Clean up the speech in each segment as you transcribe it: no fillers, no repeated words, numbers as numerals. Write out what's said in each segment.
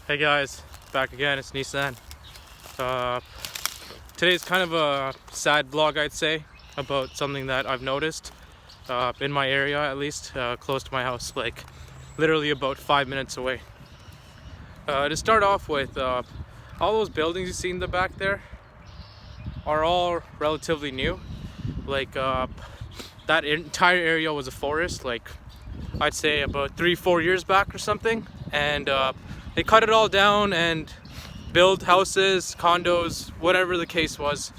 Hey guys, back again, it's Nissan. Today's kind of a sad vlog, I'd say, about something that I've noticed in my area, at least, close to my house, like literally about 5 minutes away. To start off with, all those buildings you see in the back there are all relatively new. Like, that entire area was a forest, like, I'd say about 3-4 years back or something, and they cut it all down and build houses, condos, whatever the case was.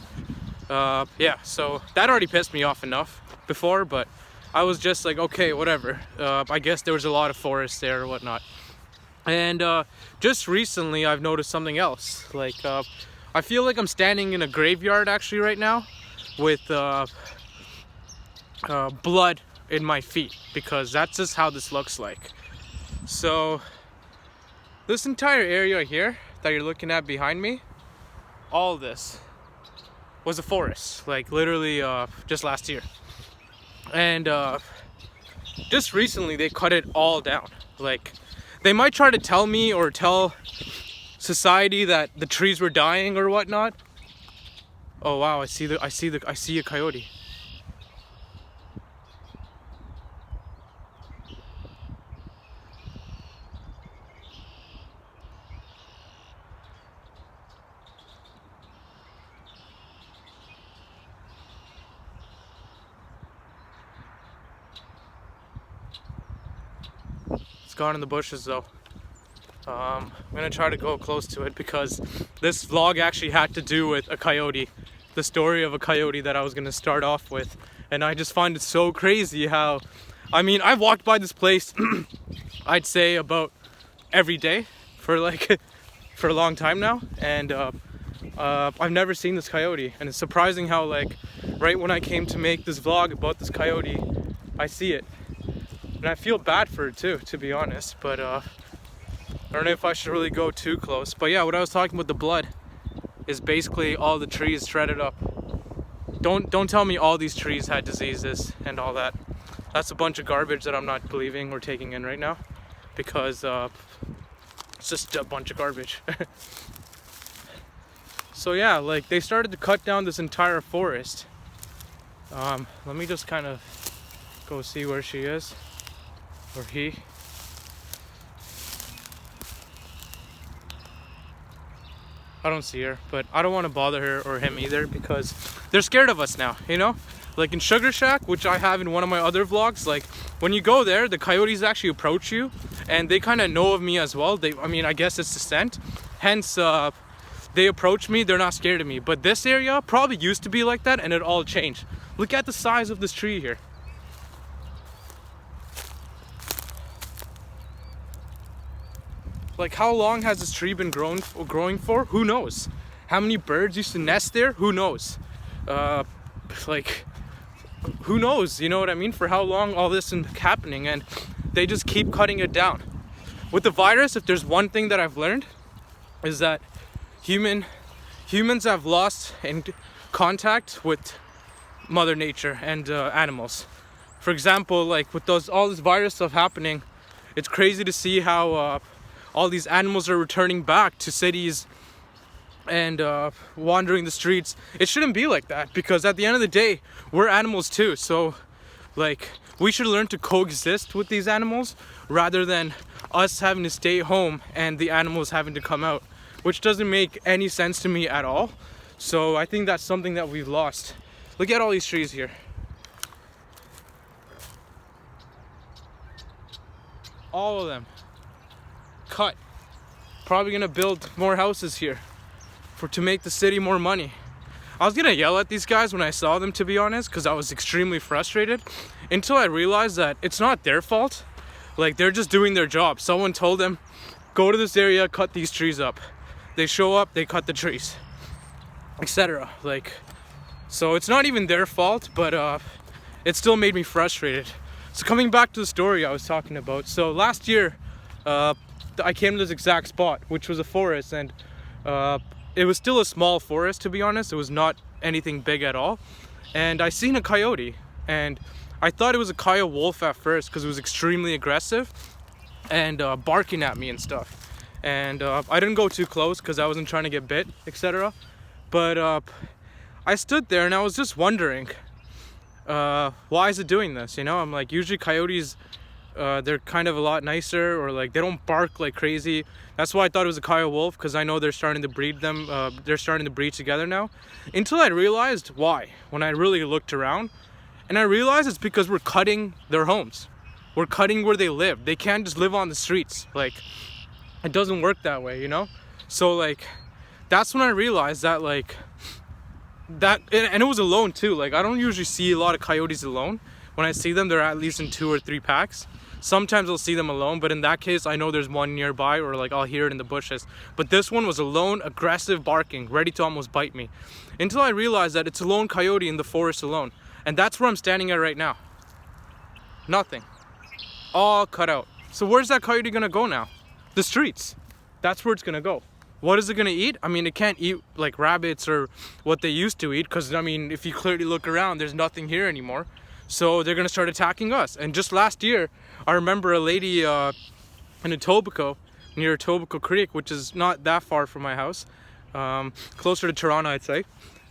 Yeah, so that already pissed me off enough before, but I was just like, okay, whatever. I guess there was a lot of forest there or whatnot. And just recently I've noticed something else. Like, I feel like I'm standing in a graveyard actually right now with blood in my feet, because that's just how this looks like. So this entire area here that you're looking at behind me, all this was a forest, like literally just last year. And just recently they cut it all down. Like, they might try to tell me or tell society that the trees were dying or whatnot. Oh wow, I see a coyote. It's gone in the bushes though. I'm gonna try to go close to it because this vlog actually had to do with a coyote, the story of a coyote that I was gonna start off with. And I just find it so crazy how, I mean, I've walked by this place I'd say about every day for like for a long time now, and I've never seen this coyote. And it's surprising how, like, right when I came to make this vlog about this coyote, I see it. And I feel bad for it too, to be honest, but I don't know if I should really go too close. But yeah, what I was talking about, the blood, is basically all the trees shredded up. Don't tell me all these trees had diseases and all that. That's a bunch of garbage that I'm not believing or taking in right now, because it's just a bunch of garbage. So yeah, like, they started to cut down this entire forest. Let me just kind of go see where she is. Or he. I don't see her, but I don't want to bother her or him either, because they're scared of us now, you know? Like in Sugar Shack, which I have in one of my other vlogs, like, when you go there, the coyotes actually approach you, and they kind of know of me as well. I mean, I guess it's the scent. Hence, they approach me, they're not scared of me. But this area probably used to be like that, and it all changed. Look at the size of this tree here. Like, how long has this tree been growing for? Who knows? How many birds used to nest there? Who knows? Like, who knows? You know what I mean? For how long all this is happening, and they just keep cutting it down. With the virus, if there's one thing that I've learned, is that humans have lost in contact with Mother Nature and animals. For example, like with all this virus stuff happening, it's crazy to see how all these animals are returning back to cities and wandering the streets. It shouldn't be like that, because at the end of the day, we're animals too. So, like, we should learn to coexist with these animals rather than us having to stay home and the animals having to come out, which doesn't make any sense to me at all. So I think that's something that we've lost. Look at all these trees here. All of them cut. Probably gonna build more houses here to make the city more money. I was gonna yell at these guys when I saw them, to be honest, because I was extremely frustrated, until I realized that it's not their fault. Like, they're just doing their job. Someone told them, go to this area, cut these trees up. They show up, they cut the trees, etc. Like, so it's not even their fault, but it still made me frustrated. So coming back to the story I was talking about, so last year I came to this exact spot, which was a forest, and it was still a small forest, to be honest. It was not anything big at all. And I seen a coyote, and I thought it was a coyote wolf at first, because it was extremely aggressive and barking at me and stuff. and I didn't go too close because I wasn't trying to get bit, etc. But I stood there and I was just wondering, why is it doing this? You know, I'm like, usually coyotes, they're kind of a lot nicer, or like they don't bark like crazy. That's why I thought it was a coyote wolf, because I know they're starting to breed them. They're starting to breed together now. Until I realized why, when I really looked around, and I realized it's because we're cutting their homes. We're cutting where they live. They can't just live on the streets. Like, it doesn't work that way, you know. So like, that's when I realized that like that, and it was alone too. Like, I don't usually see a lot of coyotes alone. When I see them, they're at least in 2 or 3 packs. Sometimes I'll see them alone, but in that case, I know there's one nearby, or like I'll hear it in the bushes. But this one was alone, aggressive barking, ready to almost bite me. Until I realized that it's a lone coyote in the forest alone. And that's where I'm standing at right now. Nothing. All cut out. So where's that coyote gonna go now? The streets. That's where it's gonna go. What is it gonna eat? I mean, it can't eat like rabbits or what they used to eat, because I mean, if you clearly look around, there's nothing here anymore. So they're gonna start attacking us. And just last year, I remember a lady in Etobicoke, near Etobicoke Creek, which is not that far from my house, closer to Toronto, I'd say,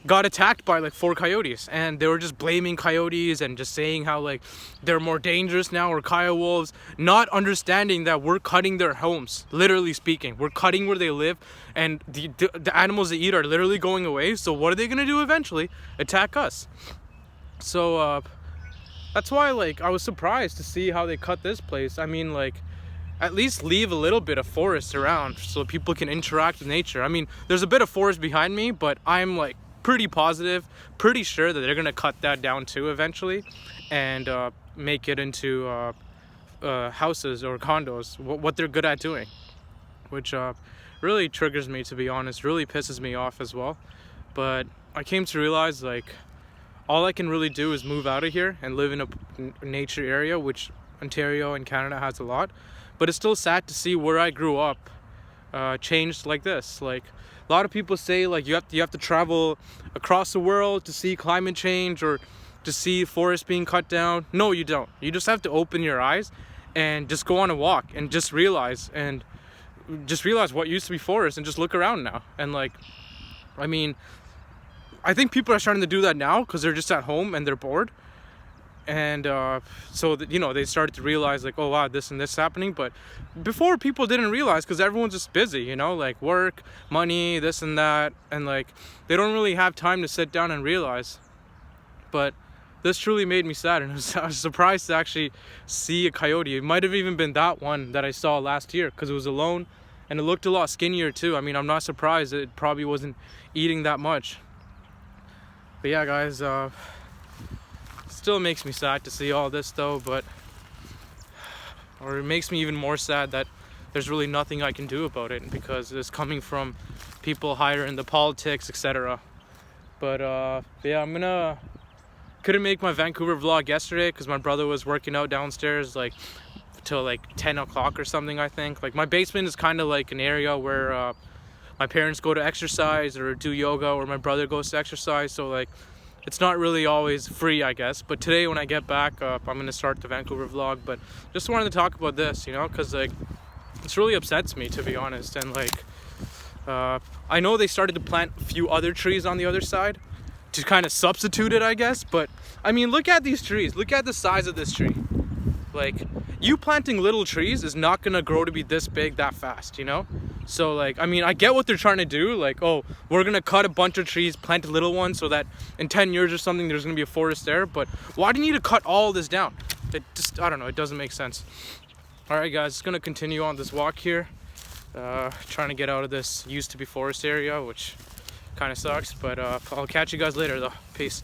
got attacked by like 4 coyotes, and they were just blaming coyotes and just saying how like they're more dangerous now, or coyote wolves, not understanding that we're cutting their homes. Literally speaking, we're cutting where they live, and the animals they eat are literally going away. So what are they gonna do eventually? Attack us. So that's why like I was surprised to see how they cut this place. I mean, like, at least leave a little bit of forest around so people can interact with nature. I mean, there's a bit of forest behind me, but I'm like pretty positive, pretty sure that they're gonna cut that down too eventually, and make it into houses or condos, what they're good at doing, which really triggers me, to be honest, really pisses me off as well. But I came to realize like all I can really do is move out of here and live in a nature area, which Ontario and Canada has a lot. But it's still sad to see where I grew up changed like this. Like, a lot of people say like you have to travel across the world to see climate change or to see forests being cut down. No, you don't. You just have to open your eyes and just go on a walk and just realize what used to be forest, and just look around now. And like, I mean, I think people are starting to do that now because they're just at home and they're bored. And so that, you know, they started to realize like, oh wow, this and this is happening. But before, people didn't realize because everyone's just busy, you know, like work, money, this and that, and like they don't really have time to sit down and realize. But this truly made me sad, and I was surprised to actually see a coyote. It might have even been that one that I saw last year, because it was alone and it looked a lot skinnier too. I mean, I'm not surprised. It probably wasn't eating that much. But yeah, guys, still makes me sad to see all this though, or it makes me even more sad that there's really nothing I can do about it, because it's coming from people higher in the politics, etc. But yeah, couldn't make my Vancouver vlog yesterday because my brother was working out downstairs like till like 10 o'clock or something, I think. Like, my basement is kind of like an area where my parents go to exercise or do yoga, or my brother goes to exercise, so like it's not really always free, I guess. But today when I get back, I'm gonna start the Vancouver vlog. But just wanted to talk about this, you know, because like this really upsets me, to be honest. And like I know they started to plant a few other trees on the other side to kind of substitute it, I guess. But I mean, look at these trees, look at the size of this tree. Like, you planting little trees is not gonna grow to be this big that fast, you know? So like, I mean, I get what they're trying to do. Like, oh, we're gonna cut a bunch of trees, plant a little one, so that in 10 years or something, there's gonna be a forest there. But why do you need to cut all this down? It just, I don't know, it doesn't make sense. All right, guys, just gonna continue on this walk here. Trying to get out of this used to be forest area, which kind of sucks. But I'll catch you guys later though. Peace.